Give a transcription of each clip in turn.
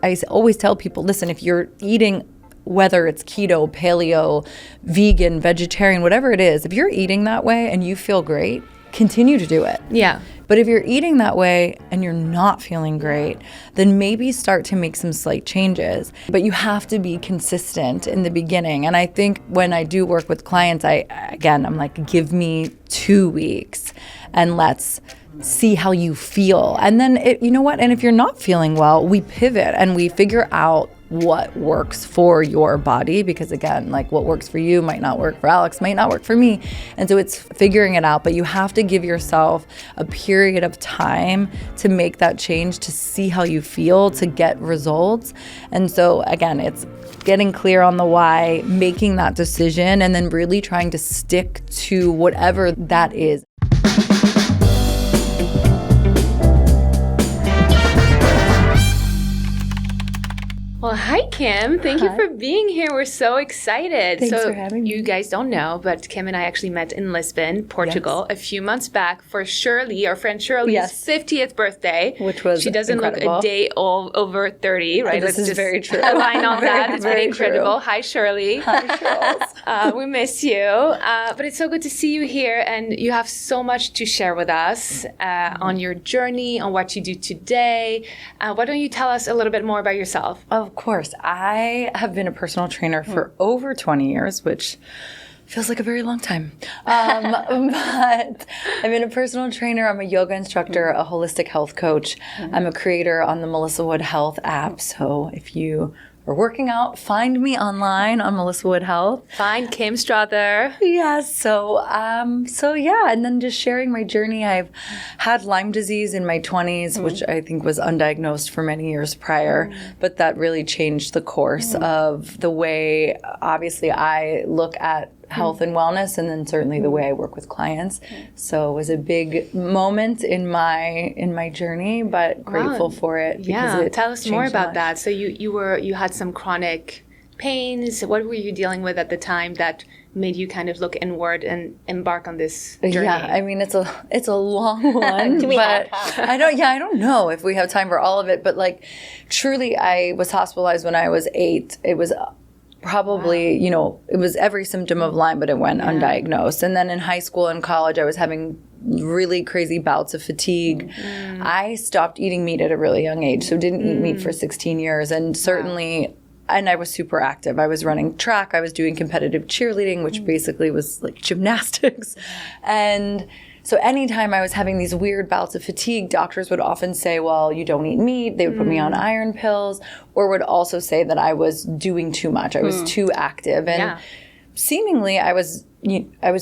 always tell people, listen, if you're eating, whether it's keto, paleo, vegan, vegetarian, whatever it is, if you're eating that way and you feel great, continue to do it. Yeah. But if you're eating that way and you're not feeling great, then maybe start to make some slight changes. But you have to be consistent in the beginning. And I think when I do work with clients, I'm like, give me 2 weeks and let's see how you feel. And then, you know what? And if you're not feeling well, we pivot and we figure out what works for your body, because again, like what works for you might not work for Alex, might not work for me. And so it's figuring it out, but you have to give yourself a period of time to make that change, to see how you feel, to get results. And so again, it's getting clear on the why, making that decision, and then really trying to stick to whatever that is. Well, hi, Kim. Thank you for being here. We're so excited. Thanks for having me. You guys don't know, but Kim and I actually met in Lisbon, Portugal, a few months back for Shirley, our friend Shirley's 50th birthday. Which was She doesn't incredible. Look a day over 30, right? This is very true. Align on that. It's very pretty incredible. True. Hi, Shirley. Hi, Charles. We miss you. But it's so good to see you here, and you have so much to share with us on your journey, on what you do today. Why don't you tell us a little bit more about yourself? Of course. I have been a personal trainer for over 20 years, which feels like a very long time. But I've been a personal trainer. I'm a yoga instructor, a holistic health coach. I'm a creator on the Melissa Wood Health app. So if you are working out, find me online on Melissa Wood Health. Find Kim Strother. Yes. So yeah. And then just sharing my journey. I've had Lyme disease in my 20s, which I think was undiagnosed for many years prior, but that really changed the course of the way, obviously, I look at health and wellness, and then certainly the way I work with clients. So it was a big moment in my journey, but grateful for it. Yeah, It tell us more changed so about much. that. So you had some chronic pains. What were you dealing with at the time that made you kind of look inward and embark on this journey? Yeah, I mean it's a long one. Do we but have time? I don't know if we have time for all of it, but like truly I was hospitalized when I was 8. It was probably, it was every symptom of Lyme, but it went undiagnosed. And then in high school and college, I was having really crazy bouts of fatigue. I stopped eating meat at a really young age, so didn't eat meat for 16 years. And certainly, and I was super active. I was running track. I was doing competitive cheerleading, which basically was like gymnastics. And so anytime I was having these weird bouts of fatigue, doctors would often say, well, you don't eat meat. They would put me on iron pills, or would also say that I was doing too much. I was too active. And seemingly I was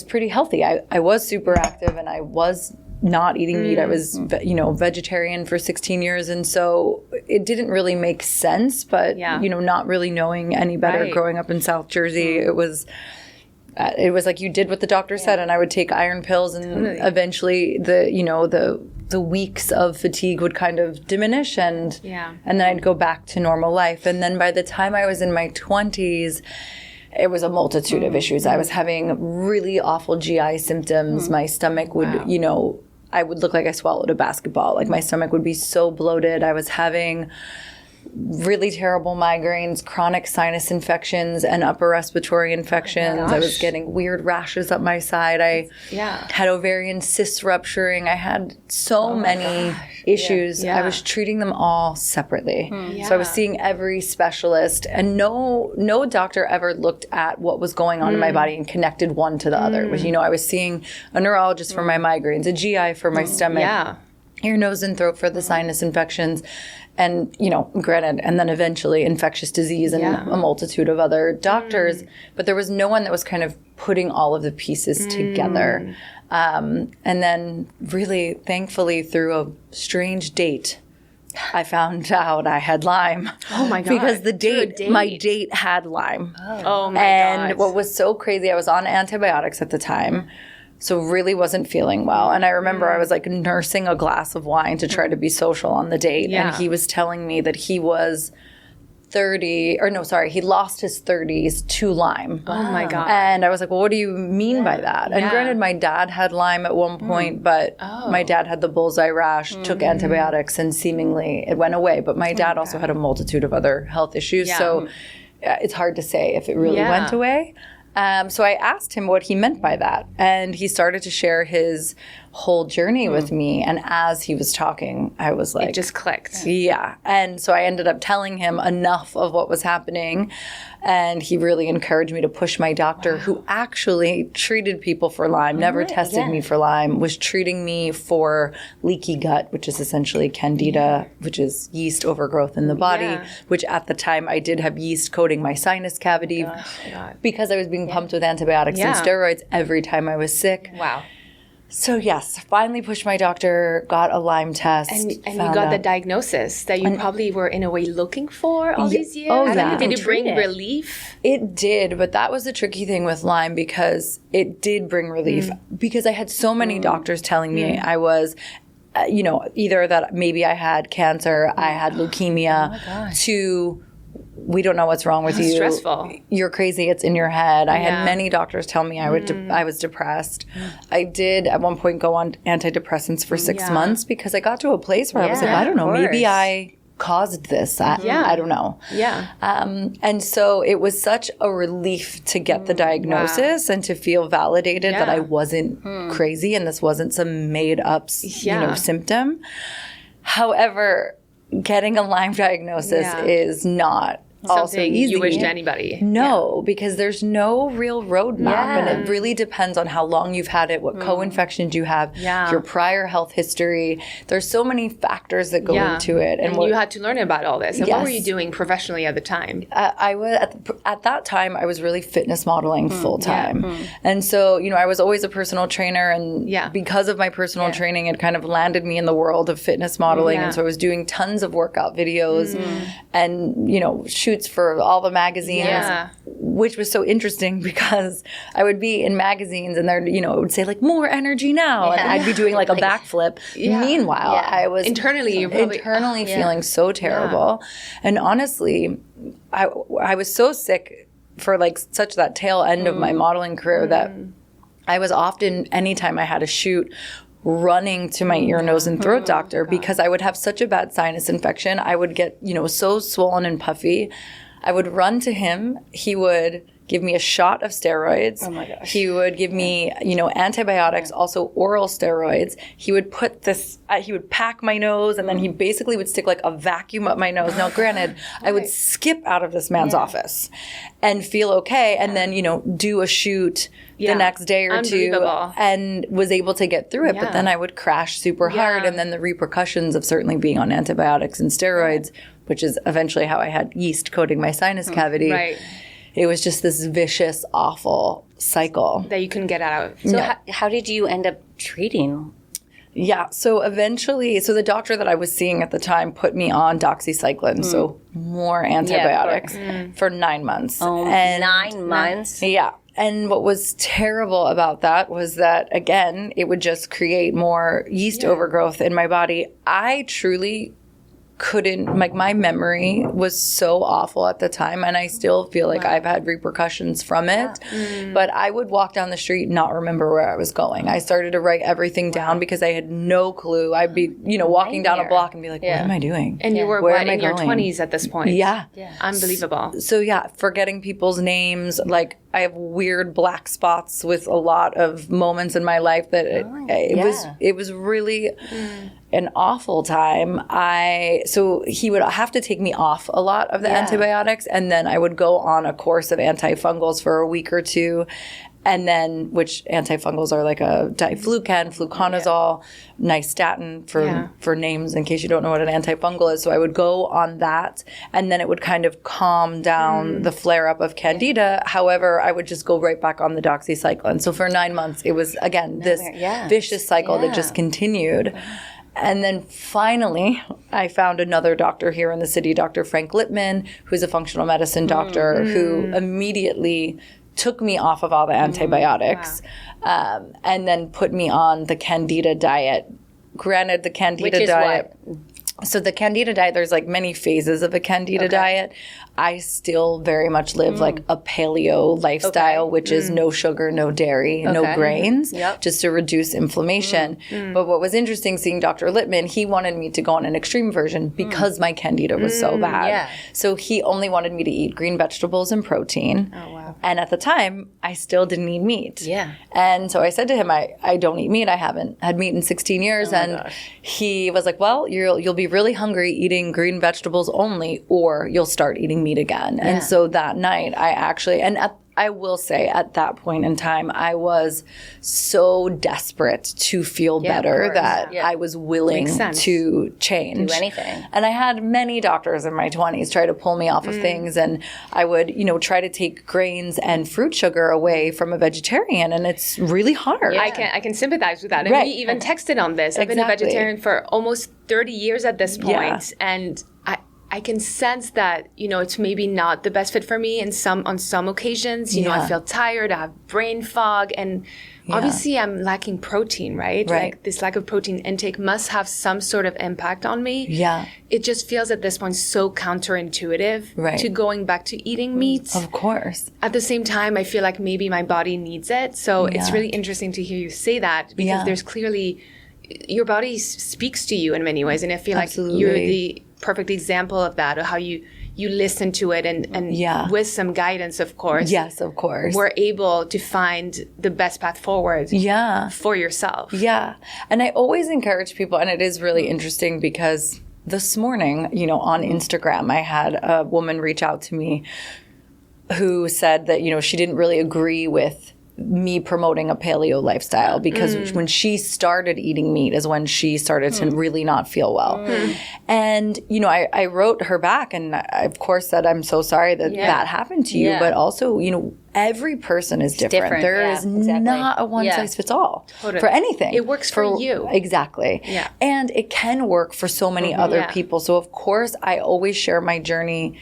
pretty healthy. I was super active and I was not eating meat. I was, vegetarian for 16 years. And so it didn't really make sense, but, not really knowing any better growing up in South Jersey, it was like you did what the doctor said, and I would take iron pills, and eventually the weeks of fatigue would kind of diminish, and then I'd go back to normal life. And then by the time I was in my 20s, it was a multitude of issues. I was having really awful GI symptoms. My stomach would, I would look like I swallowed a basketball. Like my stomach would be so bloated. I was having really terrible migraines, chronic sinus infections, and upper respiratory infections. I was getting weird rashes up my side. I had ovarian cysts rupturing. I had so many issues. I was treating them all separately. So I was seeing every specialist, and no doctor ever looked at what was going on in my body and connected one to the other. It was, I was seeing a neurologist for my migraines, a GI for my stomach, ear, nose, and throat for the sinus infections. And, granted, and then eventually infectious disease and a multitude of other doctors. But there was no one that was kind of putting all of the pieces together. And then really, thankfully, through a strange date, I found out I had Lyme. Oh, my God. Because my date had Lyme. Oh my God. And what was so crazy, I was on antibiotics at the time. So really wasn't feeling well. And I remember I was like nursing a glass of wine to try to be social on the date. And he was telling me that he was he lost his 30s to Lyme. Oh my God. And I was like, well, what do you mean by that? And granted, my dad had Lyme at one point, but my dad had the bullseye rash, took antibiotics, and seemingly it went away. But my dad also had a multitude of other health issues. So it's hard to say if it really went away. So I asked him what he meant by that. And he started to share his whole journey with me. And as he was talking, I was like... It just clicked. Yeah. And so I ended up telling him enough of what was happening. And he really encouraged me to push my doctor, who actually treated people for Lyme, never tested me for Lyme, was treating me for leaky gut, which is essentially candida, which is yeast overgrowth in the body, which at the time I did have yeast coating my sinus cavity because I was being pumped with antibiotics and steroids every time I was sick. Wow. So yes, finally pushed my doctor, got a Lyme test. And you got the diagnosis that you probably were in a way looking for all these years? Oh, yeah. Did it bring relief? It did, but that was the tricky thing with Lyme because it did bring relief because I had so many doctors telling me I was... either that maybe I had cancer, I had leukemia, to we don't know what's wrong with you. Stressful. You're crazy. It's in your head. I had many doctors tell me I was depressed. I did at one point go on antidepressants for 6 months because I got to a place where I was like, I don't know, maybe I caused this. I don't know. Yeah. And so it was such a relief to get the diagnosis and to feel validated that I wasn't crazy and this wasn't some made up symptom. However, getting a Lyme diagnosis is not also something easy. You wish to anybody. No, because there's no real roadmap, and it really depends on how long you've had it, what co-infections you have, your prior health history. There's so many factors that go into it, and you had to learn about all this. And what were you doing professionally at the time? I was at that time. I was really fitness modeling full time, and so I was always a personal trainer, and because of my personal training, it kind of landed me in the world of fitness modeling, and so I was doing tons of workout videos, and shoots for all the magazines, which was so interesting because I would be in magazines and there, it would say like more energy now, and I'd be doing like a backflip. Meanwhile, I was internally feeling so terrible, and honestly, I was so sick for like such that tail end of my modeling career that I was often, anytime I had a shoot, running to my ear, nose, and throat doctor because I would have such a bad sinus infection. I would get, so swollen and puffy. I would run to him. He would give me a shot of steroids. Oh my gosh. He would give me, antibiotics, also oral steroids. He would put this, he would pack my nose, and then he basically would stick like a vacuum up my nose. Now, granted, I would skip out of this man's office and feel okay, and then, do a shoot the next day or two, and was able to get through it. But then I would crash super hard, and then the repercussions of certainly being on antibiotics and steroids, which is eventually how I had yeast coating my sinus cavity. Right. It was just this vicious, awful cycle that you couldn't get out of. So how did you end up treating? Yeah, so eventually, the doctor that I was seeing at the time put me on doxycycline, so more antibiotics for 9 months. Oh, and 9 months? Yeah. And what was terrible about that was that, again, it would just create more yeast overgrowth in my body. I truly couldn't, like, my memory was so awful at the time, and I still feel like I've had repercussions from it. But I would walk down the street and not remember where I was going. I started to write everything down because I had no clue. I'd be, walking down a block and be like, what am I doing? And you were in your 20s at this point. Yeah. Unbelievable. So forgetting people's names. Like, I have weird black spots with a lot of moments in my life that it was really an awful time. So he would have to take me off a lot of the antibiotics, and then I would go on a course of antifungals for a week or two, and then, which antifungals are like a diflucan, fluconazole, nystatin for names in case you don't know what an antifungal is. So I would go on that, and then it would kind of calm down the flare-up of candida. However, I would just go right back on the doxycycline. So for 9 months, it was, again, this vicious cycle that just continued. And then finally, I found another doctor here in the city, Dr. Frank Lippman, who's a functional medicine doctor, who immediately took me off of all the antibiotics and then put me on the Candida diet. Granted, the Candida diet... So the Candida diet, there's like many phases of a Candida diet. I still very much live like a paleo lifestyle, which is no sugar, no dairy, no grains, just to reduce inflammation. But what was interesting seeing Dr. Littman, he wanted me to go on an extreme version because my Candida was so bad. Yeah. So he only wanted me to eat green vegetables and protein. Oh, wow. And at the time, I still didn't eat meat. Yeah. And so I said to him, I don't eat meat. I haven't had meat in 16 years. And he was like, well, you'll be really hungry eating green vegetables only, or you'll start eating meat again. And so that night I actually, I will say at that point in time, I was so desperate to feel better that I was willing to change. Do anything. And I had many doctors in my 20s try to pull me off of things. And I would, try to take grains and fruit sugar away from a vegetarian. And it's really hard. I can sympathize with that. And we even texted on this. I've been a vegetarian for almost 30 years at this point, and I can sense that, it's maybe not the best fit for me on some occasions. I feel tired, I have brain fog, and obviously I'm lacking protein, right? Like this lack of protein intake must have some sort of impact on me. Yeah. It just feels at this point so counterintuitive to going back to eating meat. Of course. At the same time, I feel like maybe my body needs it. So it's really interesting to hear you say that, because there's clearly, your body speaks to you in many ways. And I feel like you're the perfect example of that, of how you listen to it and with some guidance, of course. Yes, of course. We're able to find the best path forward for yourself. Yeah. And I always encourage people, and it is really interesting because this morning, on Instagram, I had a woman reach out to me who said that, she didn't really agree with me promoting a paleo lifestyle because when she started eating meat is when she started to really not feel well. And, I wrote her back, and I, of course, said, I'm so sorry that that happened to you. But also, every person is different. There is not a one size fits all for anything. It works for you. Exactly. Yeah. And it can work for so many other people. So, of course, I always share my journey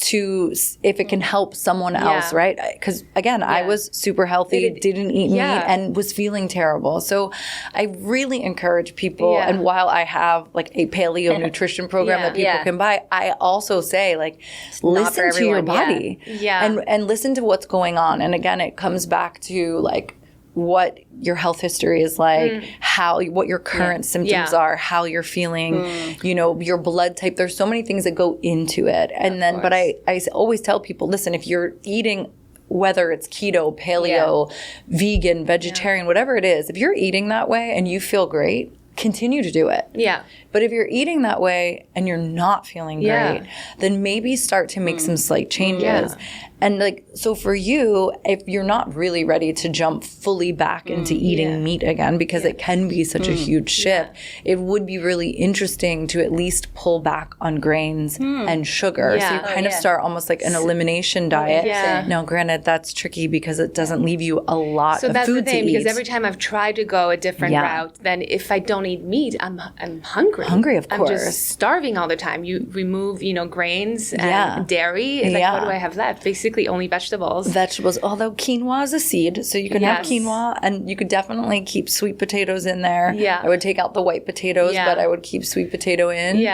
to if it can help someone else, right? Because again, I was super healthy, didn't eat meat, and was feeling terrible. So I really encourage people, and while I have like a paleo nutrition program that people can buy, I also say like, listen to your body and listen to what's going on. And again, it comes back to like what your health history is like, what your current symptoms are, how you're feeling, your blood type. There's so many things that go into it. And then, but I always tell people, listen, if you're eating, whether it's keto, paleo, vegan, vegetarian, whatever it is, if you're eating that way and you feel great, continue to do it. Yeah. But if you're eating that way and you're not feeling great, then maybe start to make some slight changes. And like, so for you, if you're not really ready to jump fully back into eating meat again, because it can be such a huge shift, it would be really interesting to at least pull back on grains and sugar. So you kind of start almost like an elimination diet. Now, granted, that's tricky because it doesn't leave you a lot of food to eat. So that's the thing, because every time I've tried to go a different route, then if I don't eat meat, I'm hungry. Hungry, of course. I'm just starving all the time. You remove, grains and dairy. Like, what do I have left? Basically only vegetables. Although quinoa is a seed, so you can have quinoa, and you could definitely keep sweet potatoes in there. I would take out the white potatoes, but I would keep sweet potato in.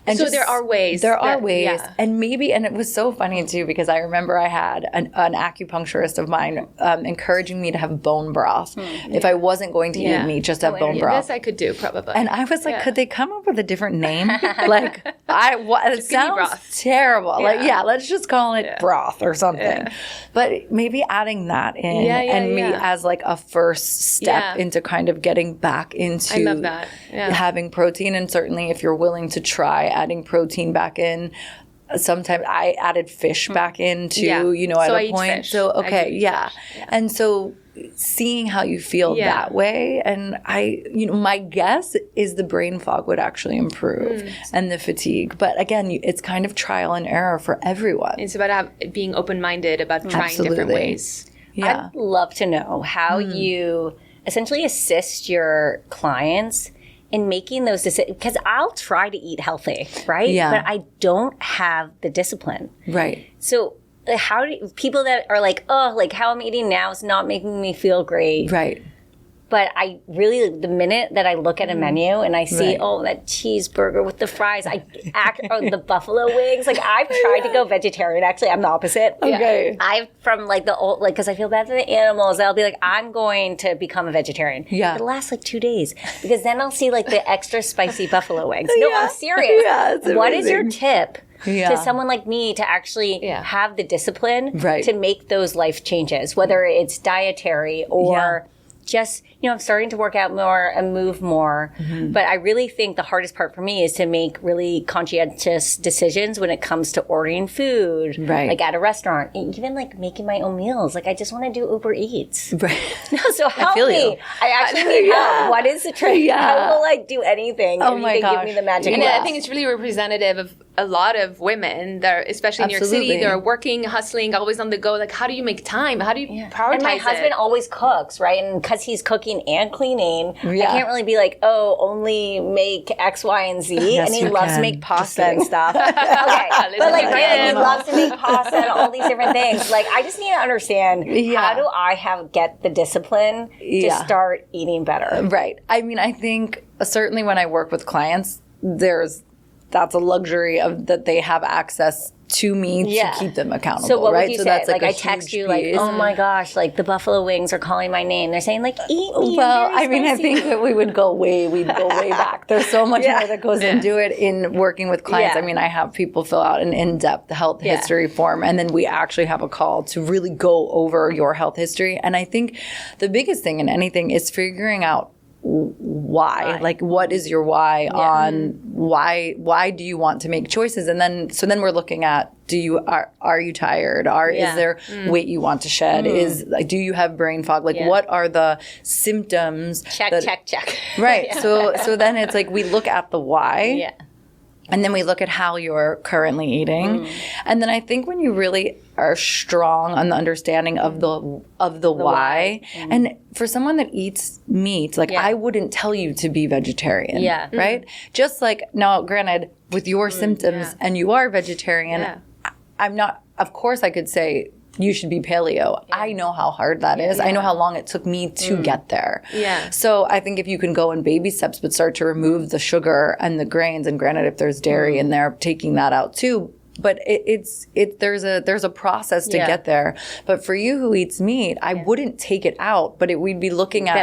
And so there are ways. There are ways. And maybe, and it was so funny too, because I remember I had an acupuncturist of mine encouraging me to have bone broth if I wasn't going to eat meat, just have bone broth. This I could do probably. And I was like, could they come up with a different name? Like, it sounds terrible. Like, let's just call it broth or something. But maybe adding that in and me as like a first step into kind of getting back into I love that. Having protein. And certainly if you're willing to try adding protein back in, sometimes I added fish back in too, at a point. Fish. So, okay, And so seeing how you feel that way, and my guess is the brain fog would actually improve and the fatigue. But again, it's kind of trial and error for everyone. It's about being open-minded about trying different ways. I'd love to know how you essentially assist your clients in making those decisions, because I'll try to eat healthy, right? But I don't have the discipline. Right. So how do people that are like, oh, like how I'm eating now is not making me feel great. Right. But I really, the minute that I look at a menu and I see, that cheeseburger with the fries, or the buffalo wings, like I've tried to go vegetarian. Actually, I'm the opposite. Okay. I've from like the old, like, because I feel bad for the animals, I'll be like, I'm going to become a vegetarian. Yeah. It lasts like 2 days because then I'll see like the extra spicy buffalo wings. No, I'm serious. What is your tip to someone like me to actually have the discipline to make those life changes, whether it's dietary or just, I'm starting to work out more and move more. But I really think the hardest part for me is to make really conscientious decisions when it comes to ordering food, like at a restaurant, even like making my own meals. Like I just want to do Uber Eats. Right. So help me. I actually need help. What is the trick? How will I do anything? Oh if my you can gosh. give me the magic. And glass? I think it's really representative of a lot of women that, especially in New York City, they're working, hustling, always on the go. Like, how do you make time? How do you prioritize And my husband always cooks, right? And because he's cooking and cleaning, I can't really be like, only make X, Y, and Z. Yes, and he you loves to can. make pasta and stuff. Okay. But like, really, he loves to make pasta and all these different things. Like, I just need to understand how do I get the discipline to start eating better? Right. I mean, I think certainly when I work with clients, that's a luxury of that they have access to me to keep them accountable. So what right? would you so say? that's Like I text you like, oh my gosh, like the buffalo wings are calling my name. They're saying like, eat me. Well, I mean, I think that we'd go way back. There's so much more that goes into it in working with clients. I mean, I have people fill out an in-depth health history form, and then we actually have a call to really go over your health history. And I think the biggest thing in anything is figuring out why. Like, what is your why on why do you want to make choices? And then we're looking at, are you tired? Is there weight you want to shed? Do you have brain fog? Like, what are the symptoms? Check. Right. So then it's like we look at the why. Yeah. And then we look at how you're currently eating. And then I think when you really are strong on the understanding of the why. And for someone that eats meat, like I wouldn't tell you to be vegetarian. Yeah. Right? Just like, now granted, with your symptoms and you are vegetarian, I'm not, of course I could say you should be paleo. I know how hard that is. I know how long it took me to get there. Yeah. So I think if you can go in baby steps, but start to remove the sugar and the grains, and granted, if there's dairy in there, taking that out too. But there's a process to get there. But for you who eats meat, I wouldn't take it out, but we'd be looking at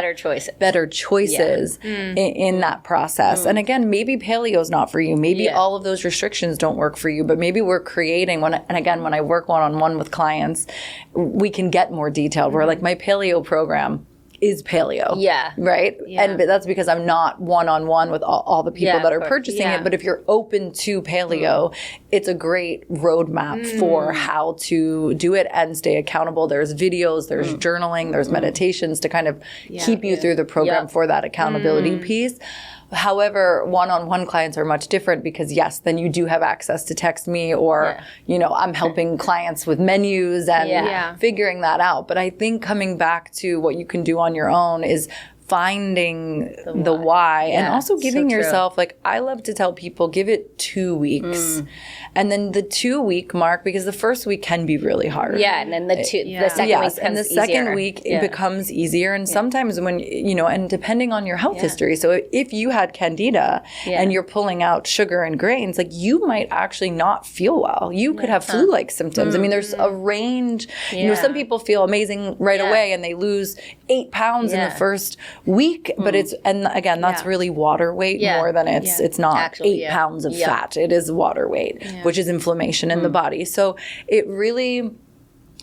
better choices in that process. And again, maybe paleo is not for you. Maybe all of those restrictions don't work for you. But maybe we're creating when I work one-on-one with clients, we can get more detailed. We're like, my paleo program is paleo. Yeah. Right? Yeah. And that's because I'm not one-on-one with all the people that are purchasing it. But if you're open to paleo, it's a great roadmap for how to do it and stay accountable. There's videos, there's journaling, there's meditations to kind of keep you through the program for that accountability piece. However, one-on-one clients are much different because, yes, then you do have access to text me or, I'm helping clients with menus and figuring that out. But I think coming back to what you can do on your own is finding the why and also giving yourself, like, I love to tell people, give it 2 weeks. And then the 2 week mark, because the first week can be really hard. Yeah, and then the second week and the second week it becomes easier. And sometimes when, and depending on your health history. So if you had candida and you're pulling out sugar and grains, like you might actually not feel well. You could have flu-like symptoms. I mean, there's a range. Some people feel amazing right away and they lose 8 pounds in the first week, but that's really water weight more than it's not actually, 8 pounds of fat. It is water weight, which is inflammation in the body. So it really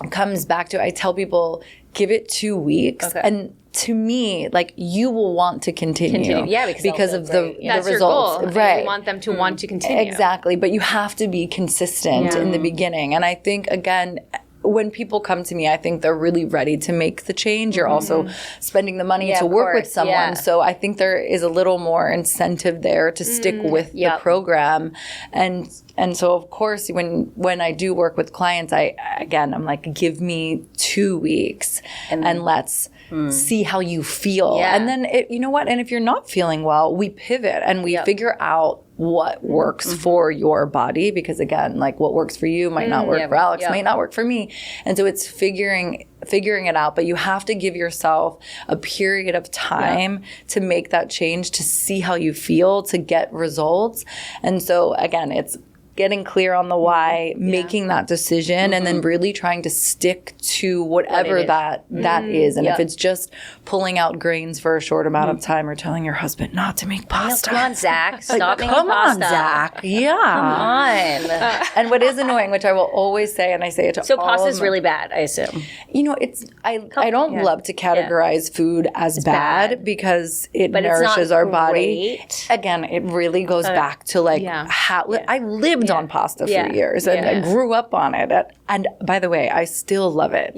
comes back to, I tell people, give it 2 weeks. And to me, like, you will want to continue. Because of the That's results. Your goal. Right. You want them to want to continue. Exactly. But you have to be consistent in the beginning. And I think, again, when people come to me, I think they're really ready to make the change. You're also spending the money to work with someone. Yeah. So I think there is a little more incentive there to stick with the program. And so, of course, when I do work with clients, I'm like, give me 2 weeks and let's see how you feel. Yeah. And then, you know what? And if you're not feeling well, we pivot and we figure out what works for your body, because again, like what works for you might not work for Alex, might not work for me. And so it's figuring figuring it out, but you have to give yourself a period of time to make that change, to see how you feel, to get results. And so again, it's getting clear on the why, making that decision, and then really trying to stick to whatever that is. And if it's just pulling out grains for a short amount of time, or telling your husband not to make pasta. Come on, Zach. Stop making pasta. Come on, Zach. Yeah. Come on. And what is annoying, which I will always say, and I say it to so all pasta's really bad, I assume. You know, I don't love to categorize food as bad because it nourishes our body. Again, it really goes back to like how I lived on pasta for years and I grew up on it. And by the way, I still love it.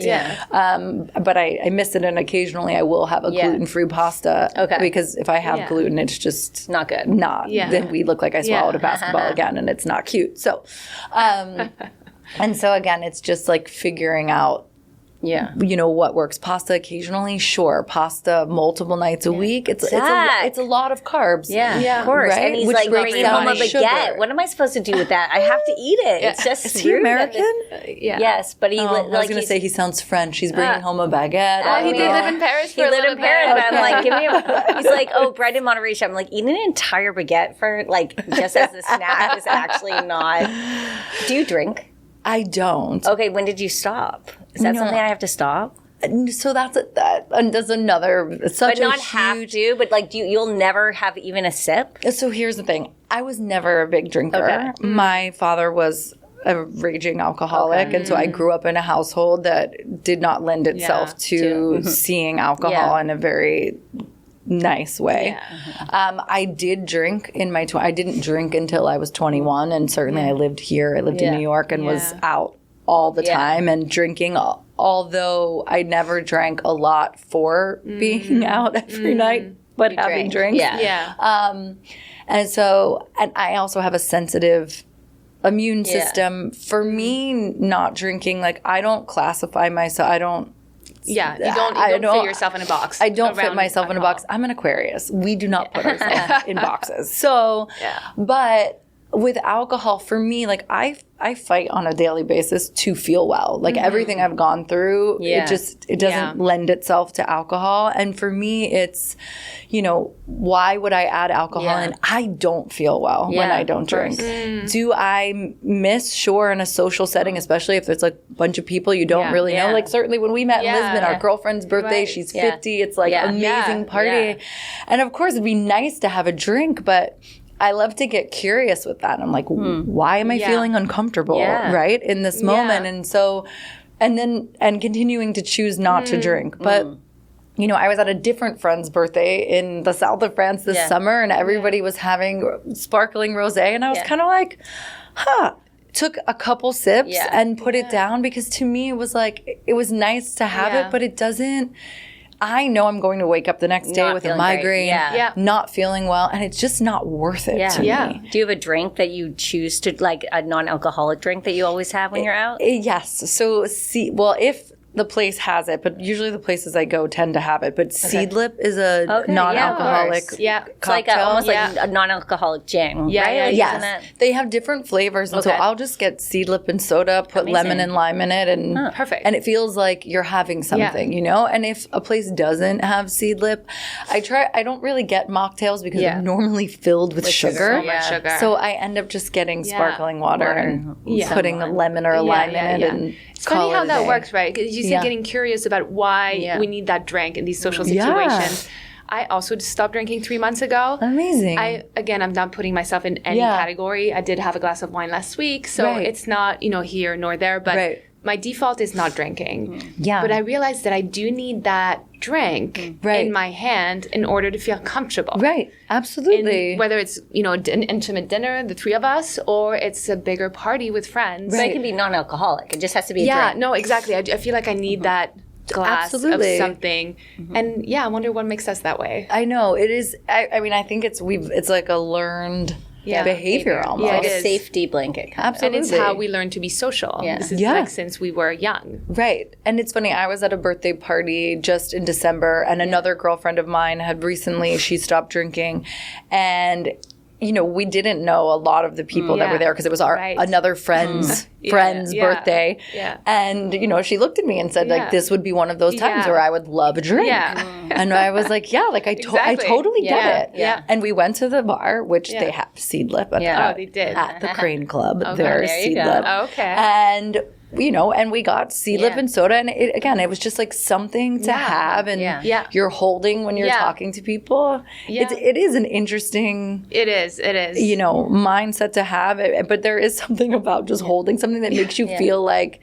But I miss it, and occasionally I will have a gluten-free pasta because if I have gluten, it's just not good. Then we look like I swallowed a basketball again, and it's not cute. So, and so again, it's just like figuring out, you know, what works. Pasta occasionally, sure. Pasta multiple nights a week. It's a lot of carbs. Of course. Right? And he's Which like breaks bringing down home a sugar. baguette. What am I supposed to do with that? I have to eat it. It's just Is he American? Yes, but he I was going to say he sounds French. He's bringing home a baguette. He did live in Paris for a little bit. But I'm like, give me a... He's like, oh, bread in moderation. I'm like, eating an entire baguette for like just as a snack is actually not... Do you drink? I don't. Okay, when did you stop? Is that something I have to stop? So that's another. It's such but not a have to. But like, you'll never have even a sip. So here's the thing. I was never a big drinker. Okay. My father was a raging alcoholic, and so I grew up in a household that did not lend itself to seeing alcohol in a very nice way. I did drink in my I didn't drink until I was 21, and certainly I lived here. I lived in New York and was out all the time and drinking. Although I never drank a lot for being out every night, but having drinks. And so, and I also have a sensitive immune system. For me, not drinking, like I don't classify myself. I don't. Yeah, you don't fit yourself in a box. I don't fit myself in a box. I'm an Aquarius. We do not put ourselves in boxes. So, but with alcohol, for me, like I fight on a daily basis to feel well. Like everything I've gone through, it doesn't lend itself to alcohol. And for me, it's, you know, why would I add alcohol in? I don't feel well when I don't drink. Do I miss? Sure, in a social setting, especially if there's like a bunch of people you don't really know. Like certainly when we met in Lisbon, our girlfriend's birthday, she's 50. It's like amazing party. And of course, it'd be nice to have a drink, but I love to get curious with that. I'm like, why am I feeling uncomfortable, right, in this moment? And so, and continuing to choose not to drink. But, you know, I was at a different friend's birthday in the south of France this summer, and everybody was having sparkling rosé, and I was kind of like, took a couple sips and put it down, because to me it was like, it was nice to have it, but it doesn't... I know I'm going to wake up the next day with a migraine, not feeling well, and it's just not worth it to me. Do you have a drink that you choose to, like a non-alcoholic drink that you always have when you're out? Yes. So, if the place has it, but usually the places I go tend to have it. But Seedlip is a non-alcoholic cocktail. It's like almost like a non-alcoholic gin, right? Yes. They have different flavors, and so I'll just get Seedlip and soda, put lemon and lime in it, and perfect. And it feels like you're having something, you know? And if a place doesn't have Seedlip, I don't really get mocktails because they're normally filled with sugar. So much sugar. So I end up just getting sparkling water and putting a lemon or a lime in it. And it's funny how that works, right? Because you said getting curious about why we need that drink in these social situations. I also stopped drinking 3 months ago. Amazing. I'm not putting myself in any category. I did have a glass of wine last week, so it's not, here nor there, but my default is not drinking. But I realized that I do need that drink in my hand in order to feel comfortable. Right. Absolutely. Whether it's, an intimate dinner, the three of us, or it's a bigger party with friends. But it can be non-alcoholic. It just has to be a drink. Yeah, no, exactly. I feel like I need that glass of something. And I wonder what makes us that way. I know. It is, I mean, I think it's like a learned behavior almost. Like a safety blanket. Absolutely. And it's how we learn to be social. This is like since we were young. Right. And it's funny, I was at a birthday party just in December, and another girlfriend of mine had recently, she stopped drinking, and we didn't know a lot of the people that were there because it was our another friend's friend's birthday. Yeah. And, you know, she looked at me and said, like, this would be one of those times where I would love a drink. Yeah. And I was like, yeah, like I totally get it. Yeah. And we went to the bar, which they have Seedlip at the Crane Club. Okay. There's Seedlip. Okay. And you know, and we got Seedlip and soda, and it was just like something to have, and you're holding when you're talking to people. Yeah. It is an interesting. It is. You know, mindset to have, but there is something about just holding something that makes you feel like,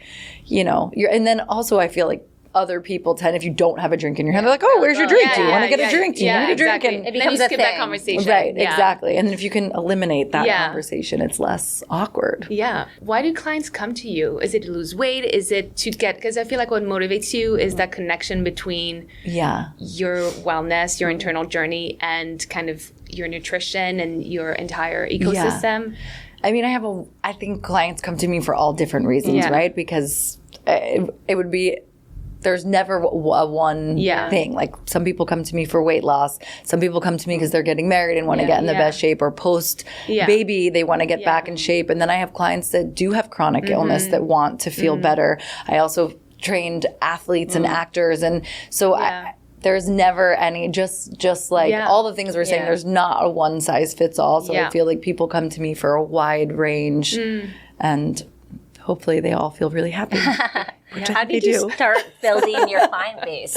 you know, you're. And then also, I feel like other people tend, if you don't have a drink in your hand, they're like, "Oh, where's your drink? Do you want to get a drink? Do you need a drink?" And it becomes that conversation, right? Exactly. And then if you can eliminate that conversation, it's less awkward. Yeah. Why do clients come to you? Is it to lose weight? Is it to get? Because I feel like what motivates you is that connection between your wellness, your internal journey, and kind of your nutrition and your entire ecosystem. I mean, I think clients come to me for all different reasons, right? Because it would be. There's never a one thing. Like some people come to me for weight loss. Some people come to me because they're getting married and want to get in the best shape, or post baby, they want to get back in shape. And then I have clients that do have chronic illness that want to feel better. I also trained athletes and actors. And so there's never any, just like all the things we're saying, there's not a one size fits all. So I feel like people come to me for a wide range and hopefully they all feel really happy. How did you start building your client base?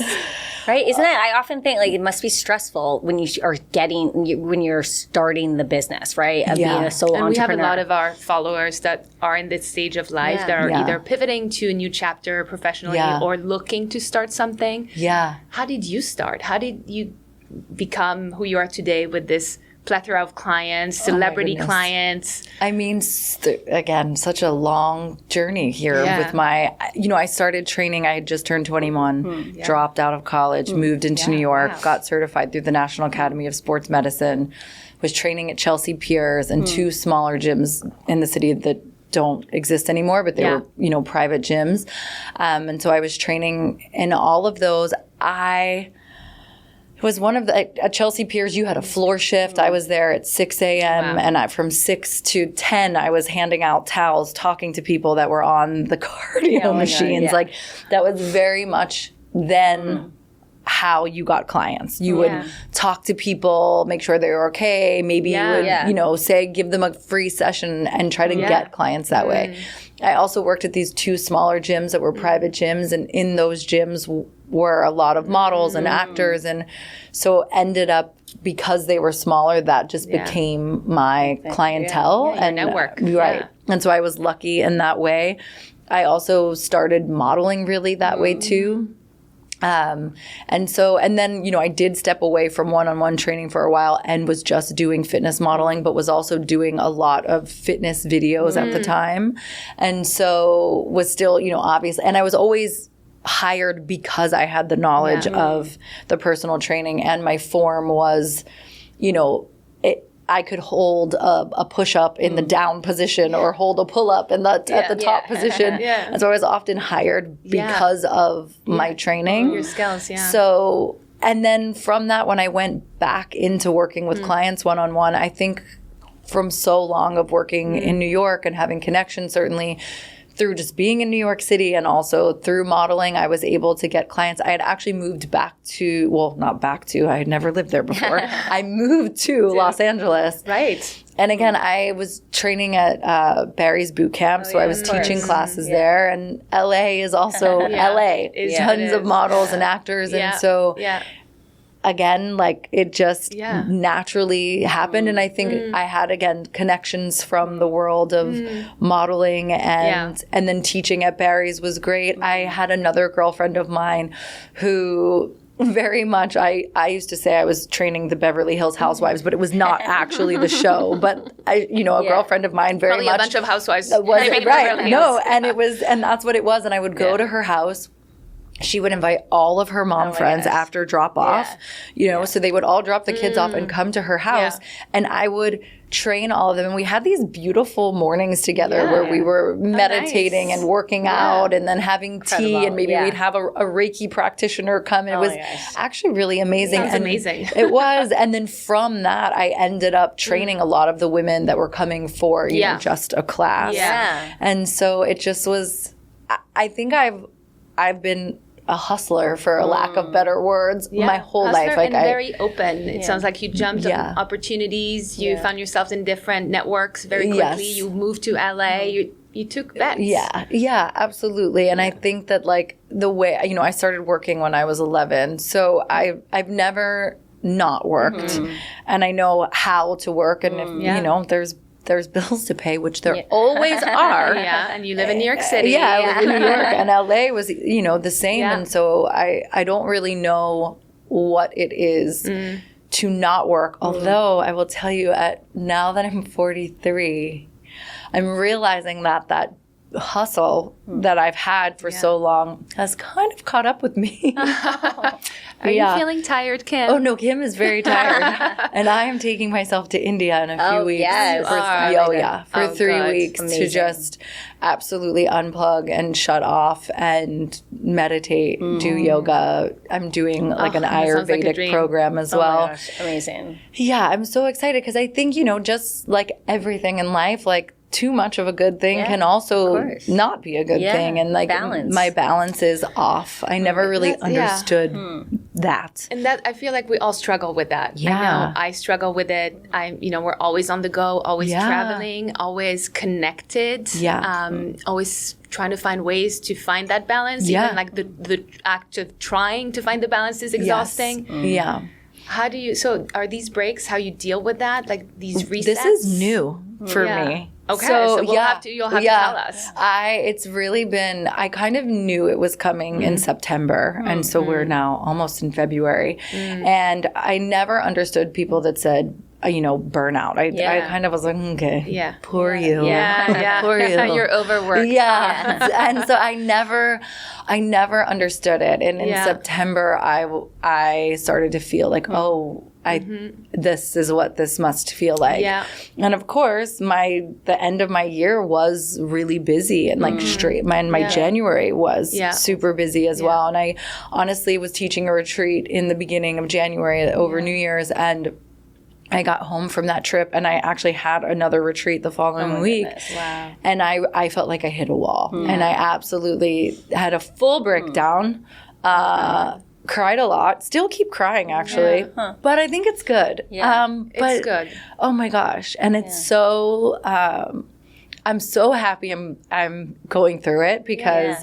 Right? Isn't it? I often think like it must be stressful when you are when you're starting the business, right? Of being a solo entrepreneur. And we have a lot of our followers that are in this stage of life that are either pivoting to a new chapter professionally or looking to start something. Yeah. How did you start? How did you become who you are today with this plethora of clients, celebrity clients? I mean, again, such a long journey here with my, you know, I started training, I had just turned 21, dropped out of college, moved into New York, got certified through the National Academy of Sports Medicine, was training at Chelsea Piers and two smaller gyms in the city that don't exist anymore, but they were, you know, private gyms. And so I was training in all of those. Was one of the, at Chelsea Piers, you had a floor shift. I was there at 6 a.m. and from 6 to 10, I was handing out towels, talking to people that were on the cardio machines. Like that was very much then how you got clients. You would talk to people, make sure they were okay. Maybe you would, you know, give them a free session and try to get clients that way. I also worked at these two smaller gyms that were private gyms, and in those gyms were a lot of models and actors, and so ended up, because they were smaller, that just became my clientele and network. Right. And so I was lucky in that way. I also started modeling really that way too. And then, you know, I did step away from one-on-one training for a while and was just doing fitness modeling, but was also doing a lot of fitness videos at the time. And so was still, you know, obviously, and I was always hired because I had the knowledge of the personal training, and my form was, you know, I could hold a push-up in the down position or hold a pull-up at the top position. And so I was often hired because of my training. Your skills, So, and then from that, when I went back into working with clients one-on-one, I think from so long of working in New York and having connections, certainly through just being in New York City and also through modeling, I was able to get clients. I had actually moved back to, well, not back to, I had never lived there before. I moved to Los Angeles. Right. And again, I was training at Barry's boot camp, so I was teaching classes there. And LA is also LA. Tons of models and actors. And so again, like it just naturally happened. And I think I had, again, connections from the world of modeling and then teaching at Barry's was great. I had another girlfriend of mine who very much, I used to say I was training the Beverly Hills Housewives, but it was not actually the show. But a girlfriend of mine very Probably much. a bunch of housewives. Was right. No, and it was, and that's what it was. And I would go to her house. she would invite all of her mom friends after drop off, so they would all drop the kids off and come to her house, and I would train all of them. And we had these beautiful mornings together where we were meditating and working out and then having tea, and maybe we'd have a Reiki practitioner come. And it was actually really amazing. Sounds amazing. It was. And then from that, I ended up training a lot of the women that were coming for just a class. Yeah. And so it just was, I think I've been a hustler, for a lack of better words, my whole life. Like, and very open. It sounds like you jumped on opportunities. You found yourself in different networks very quickly. You moved to LA. You took bets. Yeah, absolutely. And I think that like the way, I started working when I was 11. So I've never not worked, and I know how to work. And if, there's bills to pay, which there always are. And you live in New York City. I live in New York, and LA was, the same. And so I don't really know what it is to not work. Although I will tell you, now that I'm 43, I'm realizing that hustle that I've had for so long has kind of caught up with me. Are you feeling tired, Kim? Oh, no, Kim is very tired. And I am taking myself to India in a few weeks. For 3 weeks to just absolutely unplug and shut off and meditate, do yoga. I'm doing like an Ayurvedic program as well. Oh my gosh, amazing. Yeah, I'm so excited because I think, just like everything in life, like too much of a good thing can also not be a good thing. And like my balance is off. I never really understood that. And that, I feel like we all struggle with that. Yeah. I know I struggle with it. We're always on the go, always traveling, always connected. Always trying to find ways to find that balance. Even like the act of trying to find the balance is exhausting. How do you, so are these breaks how you deal with that? Like these resets? This is new for me. Okay, so you'll have to tell us. It's really been, I kind of knew it was coming in September. And so we're now almost in February. And I never understood people that said, burnout. I kind of was like, okay, poor you. Poor you. You're overworked. And so I never understood it. And in September, I started to feel like, this is what this must feel like. And of course, the end of my year was really busy and like straight. My January was super busy as well. And I honestly was teaching a retreat in the beginning of January over New Year's, and I got home from that trip and I actually had another retreat the following week. Wow. And I felt like I hit a wall. And I absolutely had a full breakdown. Cried a lot. Still keep crying, actually. But I think it's good. It's good. Oh my gosh. And it's so I'm so happy I'm going through it because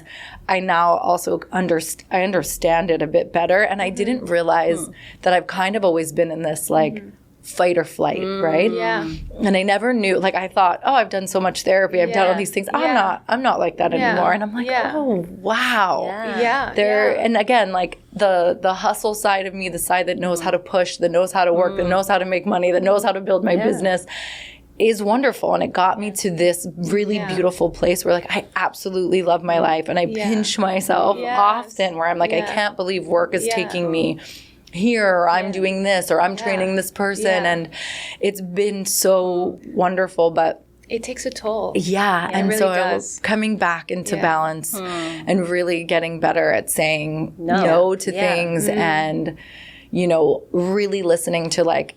I now also understand it a bit better. And I didn't realize that I've kind of always been in this like fight or flight, right? And I never knew, like I thought, I've done so much therapy, I've done all these things. I'm not like that anymore. And I'm like, oh wow. And again, like the hustle side of me, the side that knows how to push, that knows how to work, that knows how to make money, that knows how to build my business is wonderful. And it got me to this really beautiful place where like I absolutely love my life, and I pinch myself often where I'm like, I can't believe work is taking me here, or I'm doing this, or I'm training this person. And it's been so wonderful, but it takes a toll. And really so does. Coming back into balance and really getting better at saying no to things, and really listening to like,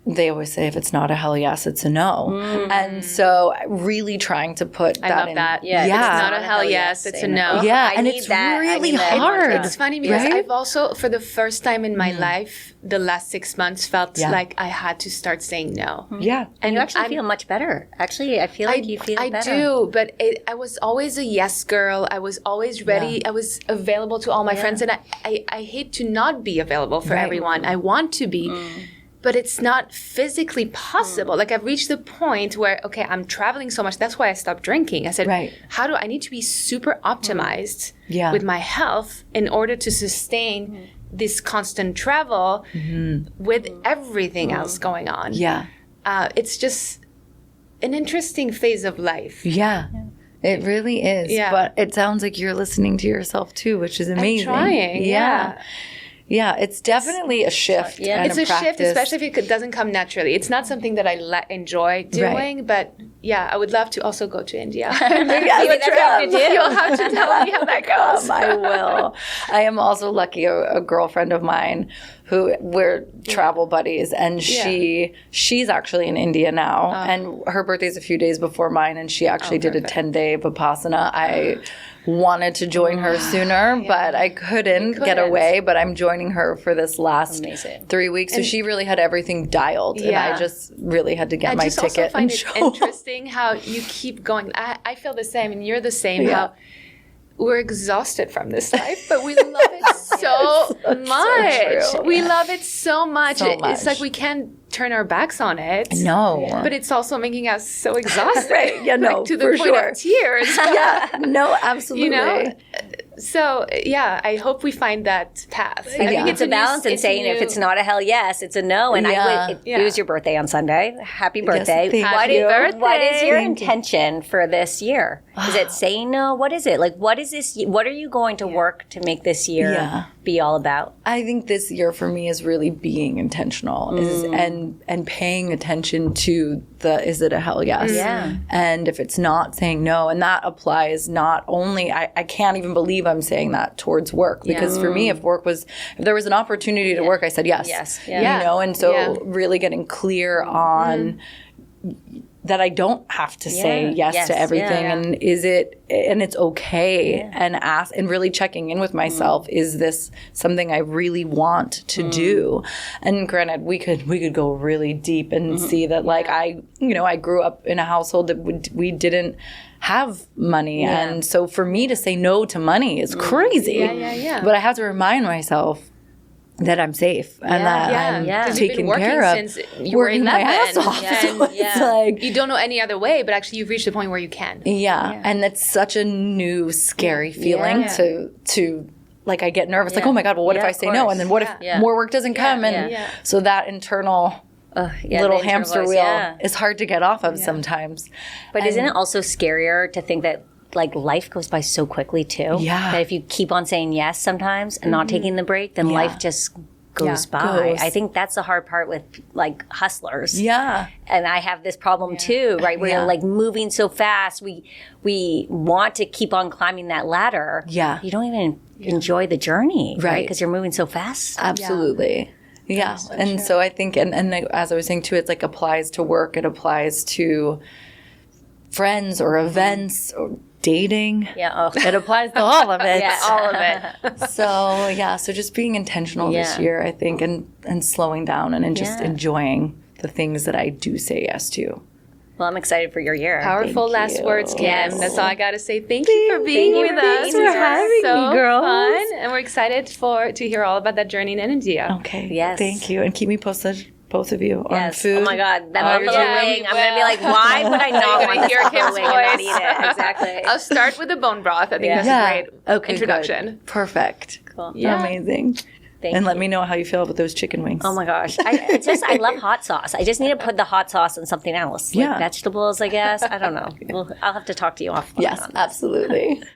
they always say, if it's not a hell yes, it's a no. And so really trying to put I that love in. that. If it's not a hell yes, it's a no. And it's really hard. It's funny because I've also, for the first time in my life, the last 6 months felt like I had to start saying no. And you actually feel much better. Actually, I feel like you feel better. I do, but I was always a yes girl. I was always ready. I was available to all my friends. And I hate to not be available for everyone. I want to be. But it's not physically possible. Like I've reached the point where, okay, I'm traveling so much. That's why I stopped drinking. I said, I need to be super optimized with my health in order to sustain this constant travel with everything else going on. It's just an interesting phase of life. It really is. Yeah. But it sounds like you're listening to yourself too, which is amazing. I'm trying. Yeah. Yeah, it's definitely a shift. Yeah. And It's a shift, practice. especially if it doesn't come naturally. It's not something that I enjoy doing, but yeah, I would love to also go to India. Maybe that's what you do. You'll have to tell me how that goes. I will. I am also lucky. A girlfriend of mine who we're travel buddies, and she's actually in India now, and her birthday's a few days before mine, and she actually did a 10-day Vipassana. I wanted to join her sooner, but I couldn't get away. But I'm joining her for this last 3 weeks. So she really had everything dialed, and I just really had to get my ticket. I just also find it interesting how you keep going. I feel the same, and you're the same. How we're exhausted from this life, but we love it so much. So we love it so much. It's like we can't turn our backs on it. No. But it's also making us so exhausted. Right. Yeah, no, like, to the point of tears. No, absolutely. You know? So, I hope we find that path. I think it's a balance in saying if it's not a hell yes, it's a no. And it was your birthday on Sunday. Happy birthday. Yes, Happy birthday. What is your intention for this year? Is it saying no? What is it? Like, what is this? What are you going to work to make this year be all about? I think this year for me is really being intentional and paying attention to is it a hell yes? Yeah. And if it's not, saying no. And that applies not only, I can't even believe I'm saying that towards work, because for me, if there was an opportunity to work, I said yes. Yes. You know, and so really getting clear on that I don't have to say yes to everything, and it's okay, and ask and really checking in with myself. Is this something I really want to do? And granted, we could go really deep and see that, like, I grew up in a household that we didn't have money, and so for me to say no to money is crazy. But I have to remind myself that I'm safe and that I'm taken care of. Since you were 11. My ass off. So it's like, you don't know any other way, but actually you've reached the point where you can. And it's such a new, scary feeling to like, I get nervous, like, oh my God, well, what if I say no? And then what if more work doesn't come? And so that internal little hamster wheel is hard to get off of sometimes. But isn't it also scarier to think that, like, life goes by so quickly too? Yeah. That if you keep on saying yes sometimes and not taking the break, then life just goes by. I think that's the hard part with, like, hustlers. Yeah. And I have this problem too, right? Where you're, like, moving so fast. We want to keep on climbing that ladder. Yeah. You don't even enjoy the journey, right? Because you're moving so fast. Absolutely. Yeah. And so I think, and as I was saying too, it's like applies to work. It applies to friends or events or dating. Yeah. It applies to all of it. All of it. So just being intentional this year, I think, and slowing down and just enjoying the things that I do say yes to. Well, I'm excited for your year. Powerful last words, Kim. Yes. That's all I got to say. Thank you for being with us. Thanks for having me, girls. Fun, and we're excited to hear all about that journey in India. Okay. Yes. Thank you, and keep me posted, both of you, on food. Oh my God, that buffalo wing. I'm going to be like, why would I not want to hear Kim's wing and not eat it? Exactly. I'll start with the bone broth. I think that's a great introduction. Good. Perfect. Cool. Yeah. Amazing. Let me know how you feel about those chicken wings. Oh my gosh. I love hot sauce. I just need to put the hot sauce on something else. Like vegetables, I guess. I don't know. I'll have to talk to you offline. Yes, absolutely.